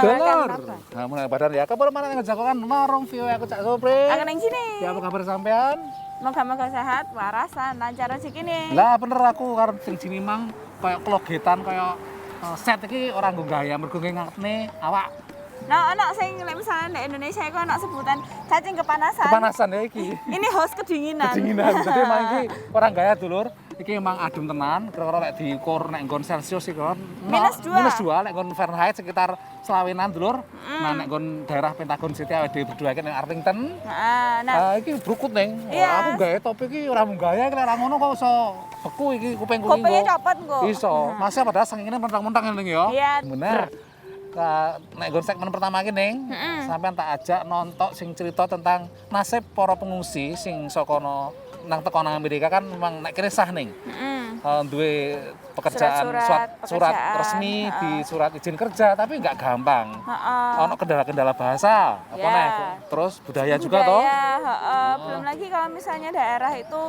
Dulur. Kamu nang badan ya, kabar mana yang ngejagokan marung view aku Cak Sopri. Aku nang sini. Ya apa kabar sampean? Moga-moga sehat, warasan, lancar rezeki nih. Lah bener aku karo sing sini mang koyo klogetan koyo set iki ora nggo gaya mergo ngatne awak. Nah, ono sing misalnya di Indonesia iku ono sebutan cacing kepanasan. Kepanasan ya iki. Ini host kedinginan. Kedinginan. Jadi emang iki ora gaya dulur. Iki emang adem tenan, kira-kira lek diukur nek nggon Celsius iki kon -2. -2 lek nggon Fahrenheit sekitar selawenan dulur. Nah nek nggon daerah Pentagon City awake dhewe berdua iki ning Arlington. Nah, iki brukut ning. Iya. Aku gawe topi iki ora mung gaya, lek ora ngono kok iso beku iki kupingku iki. Kupingnya copot kok. Iso. Masih padahal sengine mentang-mentang ngene ya. Iya. Bener. Nek nggon segmen pertama iki ning, sampean tak ajak nonton sing cerita tentang nasib para pengungsi sing saka nang teko nang Amerika kan memang nek kisah ning. Duwe pekerjaan surat resmi di surat izin kerja tapi nggak gampang. Ono kendala-kendala bahasa apa nih? Terus budaya juga toh? Belum lagi kalau misalnya daerah itu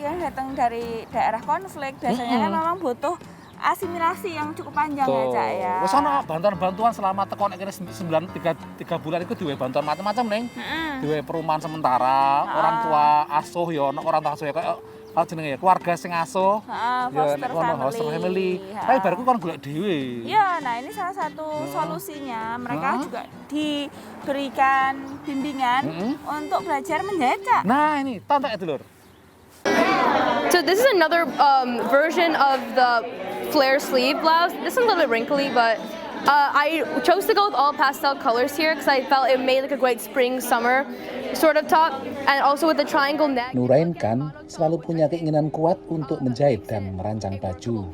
yang datang dari daerah konflik biasanya kan memang butuh asimilasi yang cukup panjang ya Cak ya. Wes ono bantuan-bantuan selama teko nek kene 3 bulan iku duwe bantuan macam-macam ning. Duwe perumahan sementara, orang tua asuh ya ono orang tua asuh ya kayak jenenge keluarga sing asuh. Foster family. Tapi baruku kon golek dhewe. Iya, nah ini salah satu solusinya. Mereka juga diberikan bimbingan untuk belajar menjahit Cak. Nah, ini tonton ya dulur. So this is another version of the flare sleeve blouse. This is a little bit wrinkly, but I chose to go with all pastel colors here because I felt it made like a great spring summer sort of top, and also with the triangle neck. Nurain kan selalu punya keinginan kuat untuk menjahit dan merancang baju.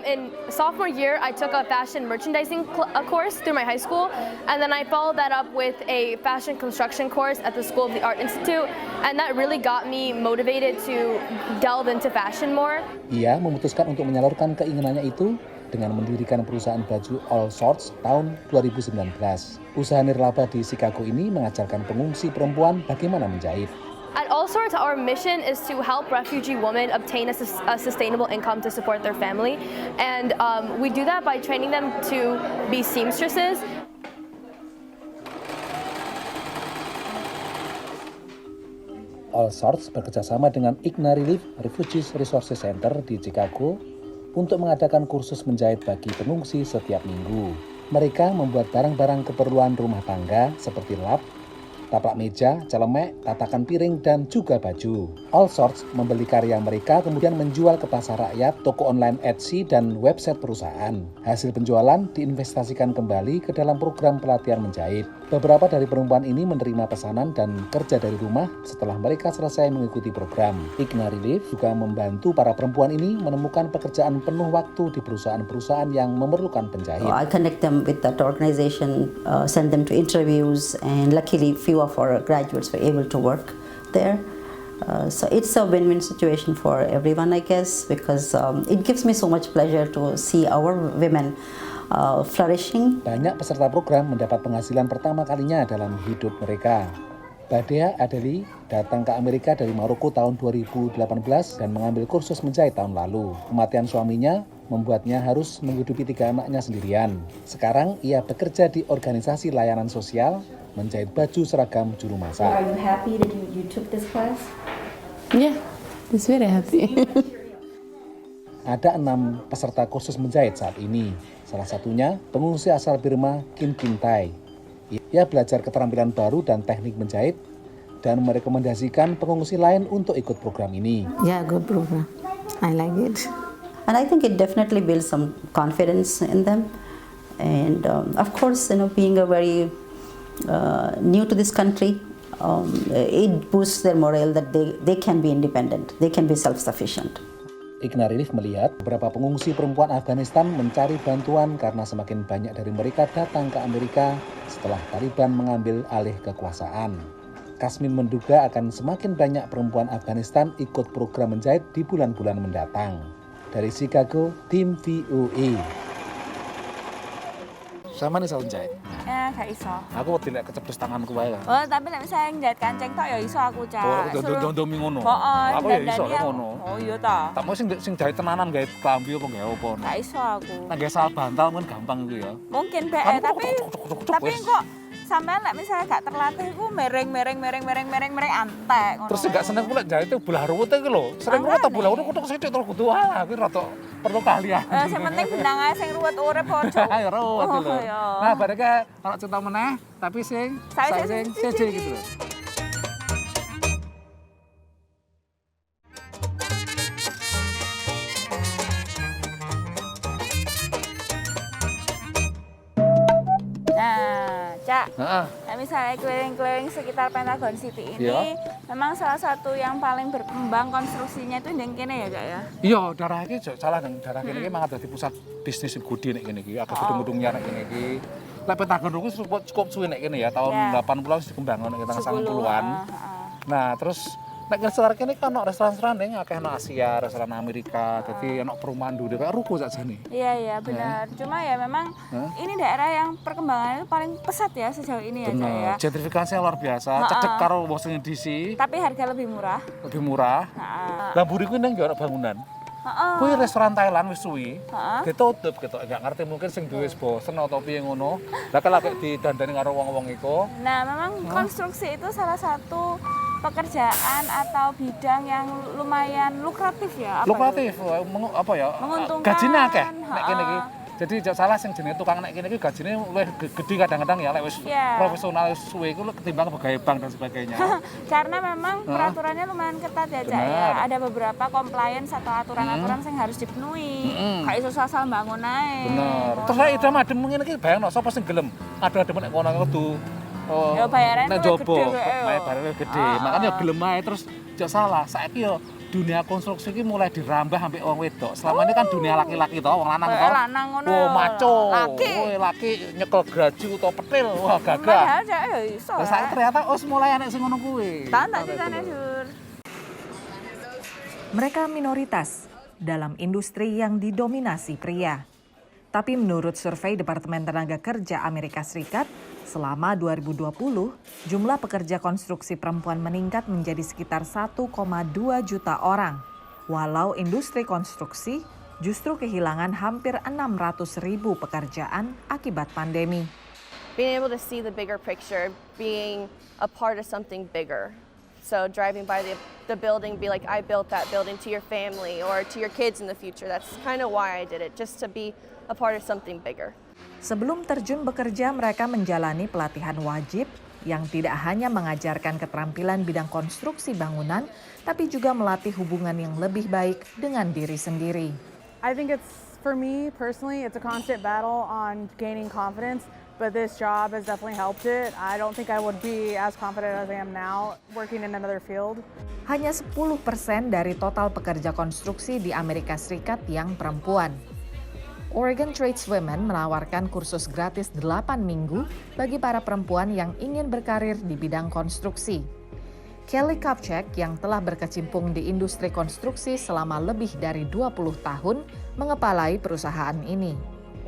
In sophomore year, I took a fashion merchandising course through my high school, and then I followed that up with a fashion construction course at the School of the Art Institute, and that really got me motivated to delve into fashion more. Ia memutuskan untuk menyalurkan keinginannya itu dengan mendirikan perusahaan baju All Sorts tahun 2019. Usaha nirlaba di Chicago ini mengajarkan pengungsi perempuan bagaimana menjahit. At All Sorts, our mission is to help refugee women obtain a sustainable income to support their family. And we do that by training them to be seamstresses. All Sorts bekerjasama dengan IGNA Relief Refugees Resource Center di Chicago untuk mengadakan kursus menjahit bagi pengungsi setiap minggu. Mereka membuat barang-barang keperluan rumah tangga seperti lap, taplak meja, celemek, tatakan piring, dan juga baju. All Sorts membeli karya mereka kemudian menjual ke pasar rakyat, toko online Etsy, dan website perusahaan. Hasil penjualan diinvestasikan kembali ke dalam program pelatihan menjahit. Beberapa dari perempuan ini menerima pesanan dan kerja dari rumah setelah mereka selesai mengikuti program. IGNA Relief juga membantu para perempuan ini menemukan pekerjaan penuh waktu di perusahaan-perusahaan yang memerlukan penjahit. I connect them with that organization, send them to interviews, and luckily few of our graduates were able to work there. So it's a win-win situation for everyone, I guess, because it gives me so much pleasure to see our women flourishing. Banyak peserta program mendapat penghasilan pertama kalinya dalam hidup mereka. Badea Adeli datang ke Amerika dari Maroko tahun 2018 dan mengambil kursus menjahit tahun lalu. Kematian suaminya membuatnya harus menghidupi 3 anaknya sendirian. Sekarang ia bekerja di organisasi layanan sosial, menjahit baju seragam juru masak. Are you happy that you took this class? Yeah, it's very happy. Ada 6 peserta kursus menjahit saat ini. Salah satunya pengungsi asal Burma Kim Kim Tai. Ia belajar keterampilan baru dan teknik menjahit dan merekomendasikan pengungsi lain untuk ikut program ini. Yeah, good program. I like it. And I think it definitely builds some confidence in them. And of course, being a very new to this country, it boosts their morale that they can be independent, they can be self-sufficient. IGNA Relief melihat beberapa pengungsi perempuan Afghanistan mencari bantuan karena semakin banyak dari mereka datang ke Amerika setelah Taliban mengambil alih kekuasaan. Kasmin menduga akan semakin banyak perempuan Afghanistan ikut program menjahit di bulan-bulan mendatang. Dari Chicago, tim VOA. Sama nih soal menjahit. Ya, gak iso. Aku wedi lek keceplos tanganku wae. Oh, tapi nek misalnya njahit kancing tok ya iso aku, Cak. Dondo-dondo ngono. Heeh, Aku ya iso dandani aku. ngono. Oh iya ta. Tak mau sing jahit tenanan gawe klambi apa gawe apa. Gak iso aku. Nah, gawe sal bantal kan gampang iku ya. Mungkin be, Kamu tapi wes. kok sampean nek misalnya gak terlatih ku mereng antek ngono. Terus gak seneng pula jahit itu belah ruwet iki lho. Sering ruwet belah ruwet kutuk sithik terus kudu alah kuwi rada perlu keahlian. Sing penting benang ae sing ruwet urip ojo. Ayo ruwet lho. iya. Nah, bareke ana cerita meneh tapi sing Sing siji gitu lho. Nah, Cak. Heeh. Nah, misalnya keliling-keliling sekitar Pentagon City ini, Iya. memang salah satu yang paling berkembang konstruksinya itu yang kene ya, Cak ya? Iya, daerah iki salah nang daerah kene iki mang dadi pusat bisnis sing gede nek kene iki, agak gedung-gedungnya nek kene iki. Lek Pentagon iku cukup suwe nek kene ya, tahun Ya. 80-an wis dikembangno nek kita 10-an. 90-an. Nah, terus nek restoran kene kan ono restoran-restoran ning akeh ono Asia, restoran Amerika, dadi ono perumahan dulu kayak ruko sakjane. Iya, benar. Cuma ya memang ini daerah yang perkembangannya itu paling pesat ya sejauh ini ya, Cak ya. Bener, gentrifikasi luar biasa, cedek karo Washington DC, Tapi harga lebih murah. lebih murah. Heeh. Lah buri kuwi nang ono bangunan. Heeh. Kuwi restoran Thailand wis suwi. Heeh. Ditutup gitu. Enggak ngerti mungkin sing duwe wis bosen atau piye ngono. Lah kalau lagi didandani karo wong-wong iku, Nah, memang konstruksi itu salah satu pekerjaan atau bidang yang lumayan lukratif ya. lukratif, apa ya? Menguntungkan. Gajine akeh nek kene iki. Jadi jek salah sing jenenge tukang nek kene iki gajine luwih gede kadang-kadang ya lek wis Iya. profesional wis suwe iku ketimbang pegawai bank dan sebagainya. Karena memang peraturannya lumayan ketat ya, Cak ya. Benar. Ada beberapa compliance atau aturan-aturan yang harus dipenuhi. Kayak iso asal bangun ae. Bener. Terus lek idam adem ngene iki bayangno sapa sing gelem adem nek kono kudu Ya bayarannya nek luwih jobo, gede wae, yo. bayarane gede. Makanya ya gelem ae terus jek salah. Saiki yo dunia konstruksi iki mulai dirambah sampai wong wedok. Selama ini kan dunia laki-laki toh, wong lanang Kayak toh. lanang ngono Wah, yo. maco. Laki. Wah, laki nyekel geraju utawa petil. Wah, gagah. Padahal Cak ya iso. Lah saiki ternyata mulai anak sing ngono kuwi. Tak ceritane, Dur. Mereka minoritas dalam industri yang didominasi pria. Tapi menurut survei Departemen Tenaga Kerja Amerika Serikat, selama 2020, jumlah pekerja konstruksi perempuan meningkat menjadi sekitar 1,2 juta orang. Walau industri konstruksi justru kehilangan hampir 600.000 pekerjaan akibat pandemi. Being able to see the bigger picture, being a part of something bigger. So driving by the building, be like, I built that building to your family or to your kids in the future. That's kind of why I did it, just to be a part of something bigger. Sebelum terjun bekerja, mereka menjalani pelatihan wajib yang tidak hanya mengajarkan keterampilan bidang konstruksi bangunan, tapi juga melatih hubungan yang lebih baik dengan diri sendiri. I think it's, for me personally, it's a constant battle on gaining confidence, but this job has definitely helped it. I don't think I would be as confident as I am now working in another field. Hanya 10% dari total pekerja konstruksi di Amerika Serikat yang perempuan. Oregon Tradeswomen menawarkan kursus gratis 8 minggu bagi para perempuan yang ingin berkarir di bidang konstruksi. Kelly Kupchak yang telah berkecimpung di industri konstruksi selama lebih dari 20 tahun mengepalai perusahaan ini.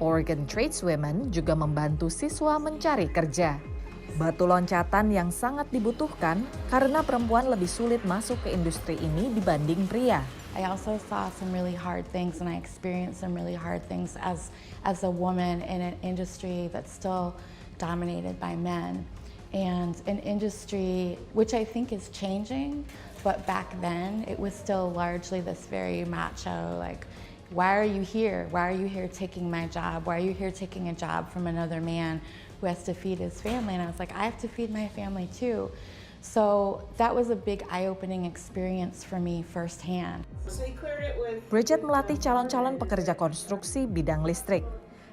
Oregon Tradeswomen juga membantu siswa mencari kerja. Batu loncatan yang sangat dibutuhkan karena perempuan lebih sulit masuk ke industri ini dibanding pria. I also saw some really hard things and I experienced some really hard things as a woman in an industry that's still dominated by men. And an industry which I think is changing, but back then it was still largely this very macho, like, why are you here? Why are you here taking my job? Why are you here taking a job from another man who has to feed his family? And I was like, I have to feed my family too. So that was a big eye-opening experience for me firsthand. Bridget melatih calon-calon pekerja konstruksi bidang listrik.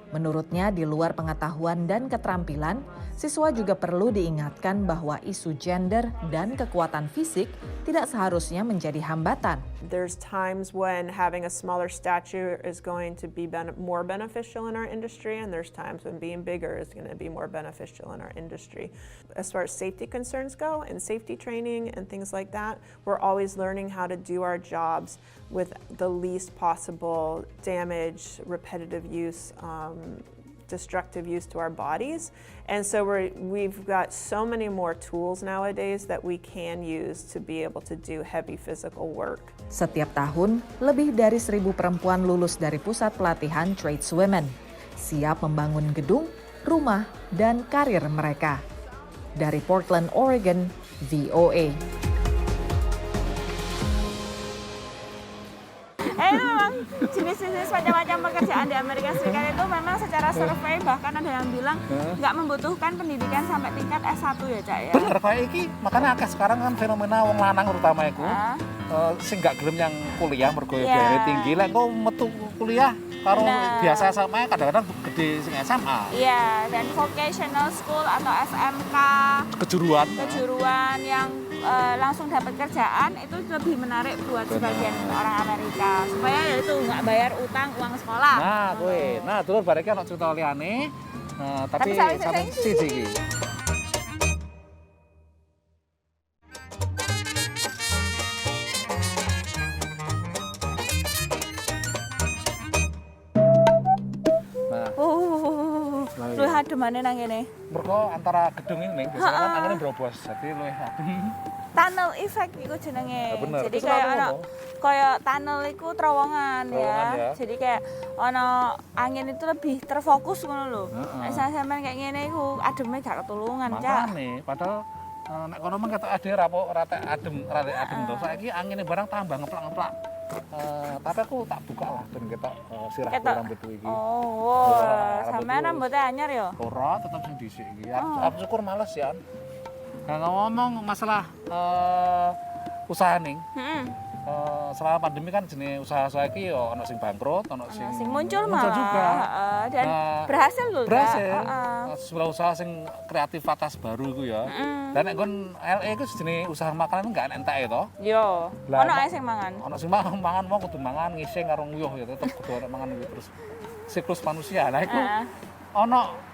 Menurutnya, di luar pengetahuan dan keterampilan, siswa juga perlu diingatkan bahwa isu gender dan kekuatan fisik tidak seharusnya menjadi hambatan. There's times when having a smaller stature is going to be more beneficial in our industry, and there's times when being bigger is going to be more beneficial in our industry. As far as safety concerns go, and safety training and things like that, we're always learning how to do our jobs with the least possible damage, repetitive use, destructive use to our bodies. And so we've got so many more tools nowadays that we can use to be able to do heavy physical work. Setiap tahun, lebih dari 1.000 perempuan lulus dari pusat pelatihan tradeswomen, siap membangun gedung, rumah, dan karir mereka. Dari Portland, Oregon, VOA. Itu memang jenis-jenis macam-macam pekerjaan di Amerika Serikat itu memang secara survei bahkan ada yang bilang nggak membutuhkan pendidikan sampai tingkat S1 ya Cak ya. Bener kayak iki, makanya akeh sekarang kan fenomena wong lanang terutama iku sing gak gelem yang kuliah mergo biayane tinggi, lek kok metu kuliah karo biasa SMA kadang-kadang gede sing SMA. Iya, dan vocational school atau SMK Kejuruan yang langsung dapat kerjaan itu lebih menarik buat sebagian orang Amerika supaya ya itu nggak bayar utang uang sekolah. Nah dulur bareke ana cerita liyane tapi sampe siji iki. Luwih ademane nang kene. Mergo antara gedung ini biasanya kan angine brobos, jadi luwih adem. Tunnel effect iku jenenge. Jadi Itu kayak selalu ana ngono. kayak tunnel iku terowongan ya. Jadi kayak ana angin itu lebih terfokus ngono lho. Nek sampean kayak ngene iku ademe gak ketulungan, Cak. Makane padahal nek kono mah ketok ade rata adem to. Saiki angine barang tambah ngeplak-ngeplak. Tapi aku tak buka lah ben ketok sirahku rambutku iki. Oh, sampean rambutnya anyar ya? Ora, tetep sing dhisik iki. Aku syukur males ya. Nah, ngomong masalah usaha ning. Selama pandemi kan jenis usaha-usaha iki yo ono sing bangkrut, ono sing muncul juga. Dan berhasil lho. Berhasil. Sebuah usaha sing kreativitas baru iku ya. Dan nek kon LA iku jenis usaha makanan enggak entek to. Yo. Ono ae sing mangan. Ono sing mangan mau kudu mangan ngising karo nguyuh ya tetep kudu ono mangan iki terus siklus manusia. Lah iku ono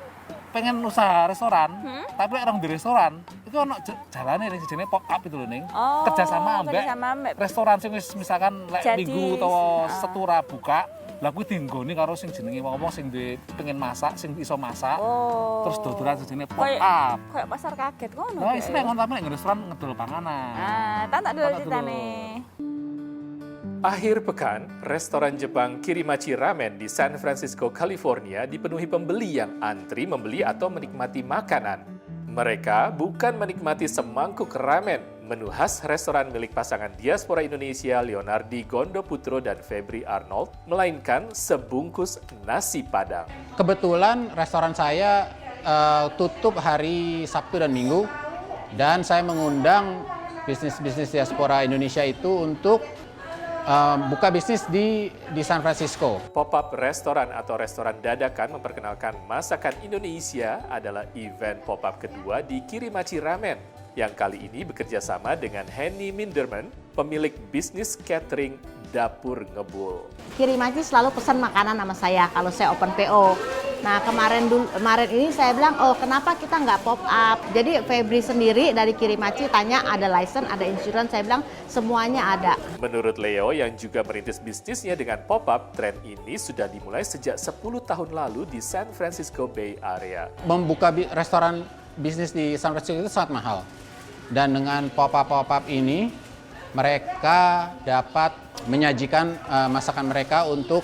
pengen usaha restoran, tapi lek orang di restoran, itu ono jalane ning jenenge pop up itu lho ning. Kerjasama ambek restoran sing wis misalkan lek minggu utawa setura buka, lah kuwi dinggoni karo sing jenenge wong-wong sing pengen masak, sing iso masak. Terus dodolan jenenge pop up. Kayak pasar kaget ngono. Nah, isine ngono tapi nek restoran ngedol panganan. Tak dulu ceritane. Akhir pekan, restoran Jepang Kirimachi Ramen di San Francisco, California dipenuhi pembeli yang antri membeli atau menikmati makanan. Mereka bukan menikmati semangkuk ramen, menu khas restoran milik pasangan diaspora Indonesia Leonardi Gondoputro dan Febri Arnold, melainkan sebungkus nasi Padang. Kebetulan restoran saya tutup hari Sabtu dan Minggu, dan saya mengundang bisnis-bisnis diaspora Indonesia itu untuk buka bisnis di San Francisco. Pop-up restoran atau restoran dadakan memperkenalkan masakan Indonesia adalah event pop-up kedua di Kirimachi Ramen, yang kali ini bekerja sama dengan Henny Minderman, pemilik bisnis catering Dapur Ngebul. Kirimachi selalu pesan makanan sama saya kalau saya open PO. Nah kemarin ini saya bilang, oh kenapa kita nggak pop up? Jadi Febri sendiri dari Kirimachi tanya ada license, ada insurance, saya bilang semuanya ada. Menurut Leo yang juga merintis bisnisnya dengan pop up, tren ini sudah dimulai sejak 10 tahun lalu di San Francisco Bay Area. Membuka restoran bisnis di San Francisco itu sangat mahal. Dan dengan pop up ini, mereka dapat menyajikan masakan mereka untuk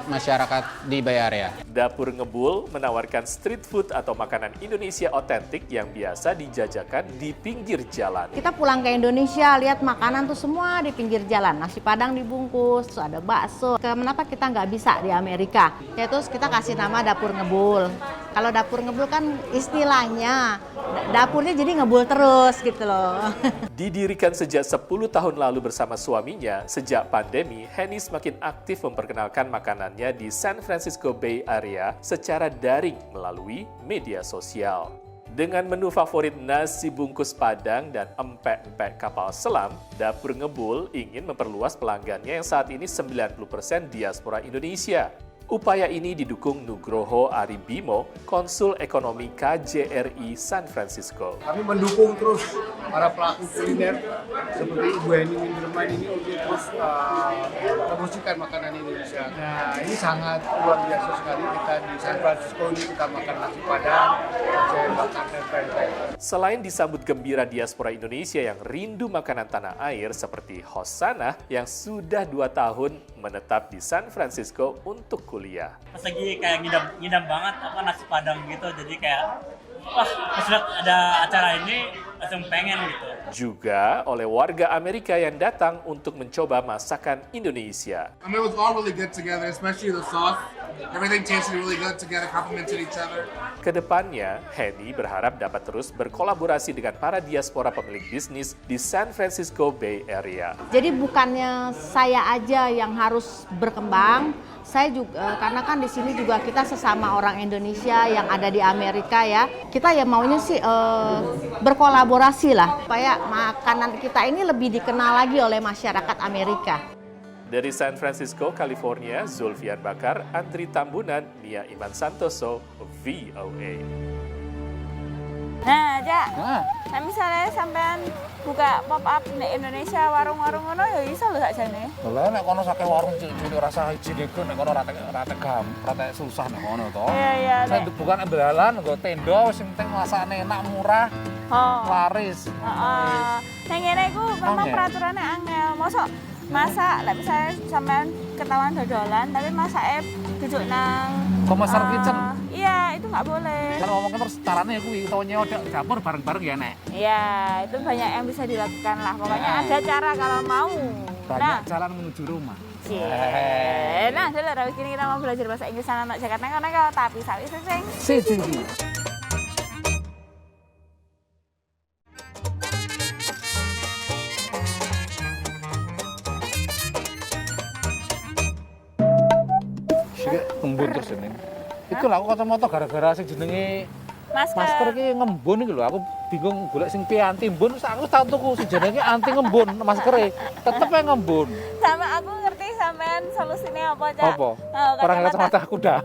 masyarakat di Bay Area. Dapur Ngebul menawarkan street food atau makanan Indonesia otentik yang biasa dijajakan di pinggir jalan. Kita pulang ke Indonesia, lihat makanan tuh semua di pinggir jalan. Nasi Padang dibungkus, ada bakso. Kenapa kita nggak bisa di Amerika? Ya terus kita kasih nama Dapur Ngebul. Kalau Dapur Ngebul kan istilahnya, dapurnya jadi ngebul terus gitu loh. Didirikan sejak 10 tahun lalu bersama suaminya, sejak pandemi, Henny semakin aktif memperkenalkan makanannya di San Francisco Bay Area secara daring melalui media sosial. Dengan menu favorit nasi bungkus Padang dan empek-empek kapal selam, Dapur Ngebul ingin memperluas pelanggannya yang saat ini 90% diaspora Indonesia. Upaya ini didukung Nugroho Aribimo, Konsul Ekonomi KJRI San Francisco. Kami mendukung terus para pelaku kuliner seperti Ibu Heni Minderman ini untuk terus promosikan makanan Indonesia. Nah, ini sangat luar biasa sekali kita di San Francisco ini kita makan nasi padang, jahe bakar dan pempek. Selain disambut gembira diaspora Indonesia yang rindu makanan tanah air seperti Hosanah yang sudah 2 tahun menetap di San Francisco untuk kuliah. Pas lagi kayak ngidam banget nasi padang gitu, jadi kayak wah pas lihat ada acara ini langsung pengen gitu. Juga oleh warga Amerika yang datang untuk mencoba masakan Indonesia. I mean, it was all really good together, especially the sauce. Everything tasted really good together, complemented each other. Kedepannya, Heni berharap dapat terus berkolaborasi dengan para diaspora pemilik bisnis di San Francisco Bay Area. Jadi bukannya saya aja yang harus berkembang, saya juga karena kan di sini juga kita sesama orang Indonesia yang ada di Amerika ya. Kita ya maunya sih berkolaborasi lah supaya makanan kita ini lebih dikenal lagi oleh masyarakat Amerika. Dari San Francisco, California, Zulfian Bakar, Andri Tambunan, Nia Iman Santoso, VOA. Nah, Jak. Nah, misalnya sampean buka pop-up di Indonesia, warung-warung ngono ya iso lho sakjane. Lah nek kono sakeh warung cilik rasa siji nego nek kono rate susah nek kono to. Iya. Nek bukan embelan nggo tenda wis penting masakane enak murah. Laris. Heeh. Ning ngene iku memang peraturannya angel. Mosok masak lek misalnya sampean ketahuan dodolan tapi masake duduk nang Commercial kitchen. Iya, itu nggak boleh. Kalau ngomongin terus caranya kuwi utawa nyewa dapur bareng-bareng ya nek. Iya, itu banyak yang bisa dilakukan lah. Pokoknya ada cara kalau mau. Banyak jalan menuju rumah. Nah, dulu habis ini kita mau belajar bahasa Inggris anak Jakarta karena kalau tapi sawi sing. Siji. Ngembun terus ini. Iku lho aku kacamata gara-gara sing jenenge masker iki ngembun iki lho. Aku bingung golek sing piye anti embun. Aku tak tuku sing jenenge anti ngembun maskere. Tetep ae ngembun. Sama aku ngerti sampean solusine apa, Cak? Apa? Orang kacamata kuda.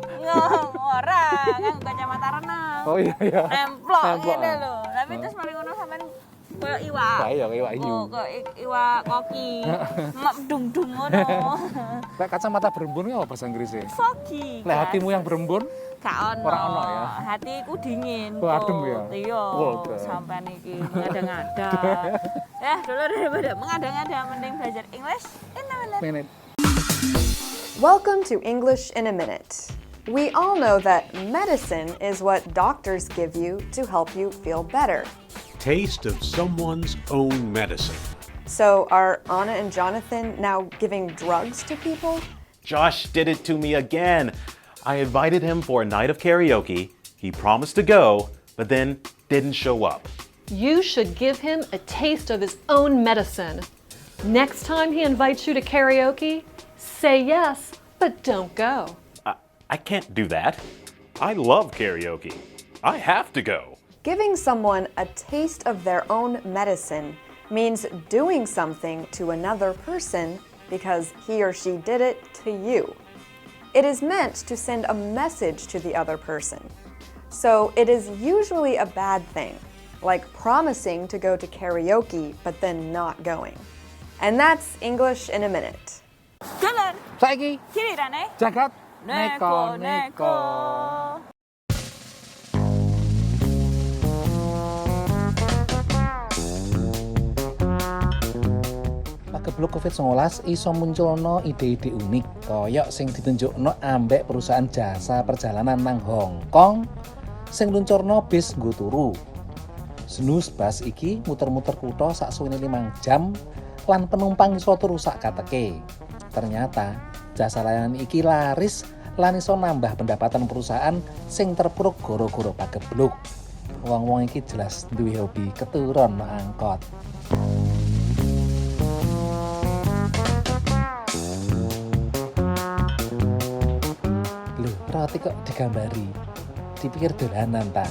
Ora, kan kacamata renang. Oh iya. Nemplok ngene lho. Tapi terus mari ngono sampean koyo iwak. Kayak iwak hiu. Oh, koyo iwak koki. Mak dung-dung ngono. Lek kacamata berembun apa bahasa Inggrisnya? Foggy. Lek hatimu yang berembun? Gak ono. Ora ono ya. Hatiku dingin. Oh, adem ya? Iya. Sampean iki mengada-ngada. Ya, dulu daripada mengada-ngada mending belajar English in a minute. Welcome to English in a Minute. We all know that medicine is what doctors give you to help you feel better. Taste of someone's own medicine. So are Anna and Jonathan now giving drugs to people? Josh did it to me again. I invited him for a night of karaoke. He promised to go, but then didn't show up. You should give him a taste of his own medicine. Next time he invites you to karaoke, say yes, but don't go. I can't do that. I love karaoke. I have to go. Giving someone a taste of their own medicine means doing something to another person because he or she did it to you. It is meant to send a message to the other person. So it is usually a bad thing, like promising to go to karaoke but then not going. And that's English in a Minute. Jalan. Saiki. Gilirane. Jagat. Neko. Pagebluk Covid-19 iso munculno ide-ide unik koyok sing ditunjukno ambek perusahaan jasa perjalanan nang Hong Kong sing luncurno bis nggo turu. Snooze bus iki muter-muter kutha saksuwene 5 jam lan penumpang iso turu sak kateke. Ternyata jasa layanan iki laris lan iso nambah pendapatan perusahaan sing terpuruk gara-gara pagebluk. Wong-wong iki jelas duwe hobi keturun angkot. Roti kok digambari, dipikir dolanan ta.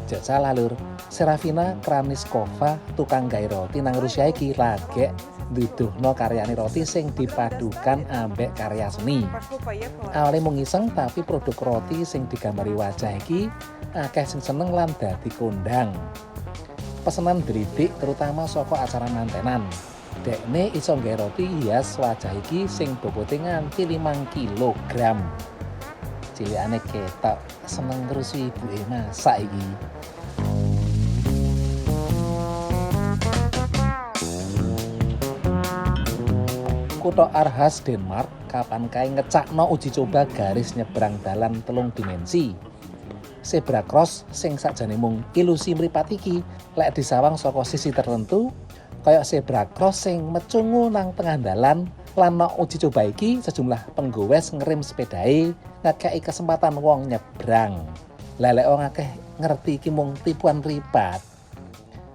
Jak salah lur, Serafina Kraniskova tukang gawe roti nang Rusia iki lagek nduduhno karyane roti sing dipadukan ambek karya seni. Awalnya mung iseng tapi produk roti sing digambari wajah iki akeh sing seneng lan dadi kondang. Pesenan dridik terutama saka acara mantenan. Dekne iso nggawe roti hias wajah iki sing bobote nganti 5 kg. Cilikane ketok seneng terus ibuke masak iki. Kutha Aarhus, Denmark, kapan kae ngecakno uji coba garis nyebrang dalan 3 dimensi. Zebra cross sing sakjane mung ilusi mripat iki lek disawang saka sisi tertentu kaya zebra cross sing mecungu nang tengah dalan lan uji coba iki sejumlah penggowes ngerem sepedae ngakei kesempatan wong nyebrang. Lelek wong akeh ngerti iki mung tipuan mripat.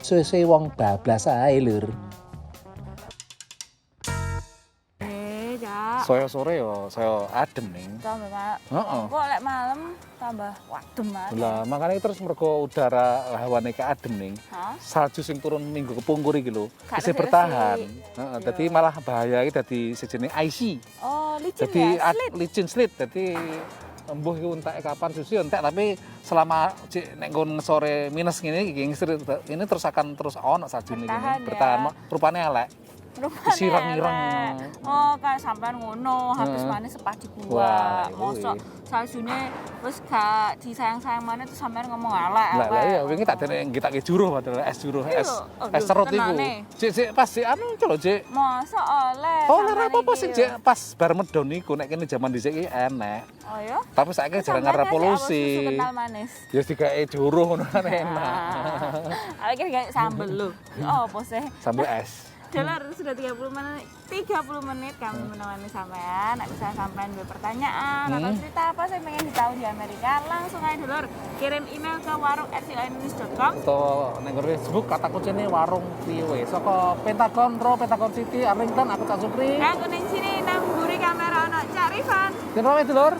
Suwe-suwe wong bablas ae lur. Sore-sore yo saya adem ning. Tambah malam. Heeh. Kok lek malam tambah adem banget. Lah makanya terus mergo udara hawane ke adem ning. Salju sing turun minggu kepungkur iki lho isih bertahan. Heeh, dadi malah bahaya iki dadi sejenis icy. Oh, licin dadi ya? licin slit. Dadi embuh iki entek kapan susu entek tapi selama nek nggon sore minus ngene iki ini terus akan terus ono saljune iki bertahan. Rupane elek. Sirang-irang. Oh, kayak sampean ngono, habis manis sepah dibuang. Mosok saljune wis gak disayang-sayang maneh terus sampean ngomong elek. Lah iya wingi tak dene ngitake juruh padahal es juruh es serut iku. Cek pas anu celo cek. Mosok oleh. Oh, ora apa-apa sih cek pas bar medon iku nek kene jaman dhisik iki enek. Oh ya? Tapi saiki jarang revolusi. Susu kental manis. Ya digawe juruh ngono kan enak. Aku kira sambel lho. Oh, apa sih? Sambel es. Dolar sudah 30 menit kami menemani sampean. Nek bisa sampean berpertanyaan atau cerita apa sih pengen ditahu di Amerika, langsung aja Dolar kirim email ke warung@clinnews.com atau ning Facebook kata kuncine warung piwe saka Pentagon Ro Pentagon City Arlington aku Cak Supri. Aku ning sini nang mburi kamera ono Cak Rifan. Kenapa Dolar?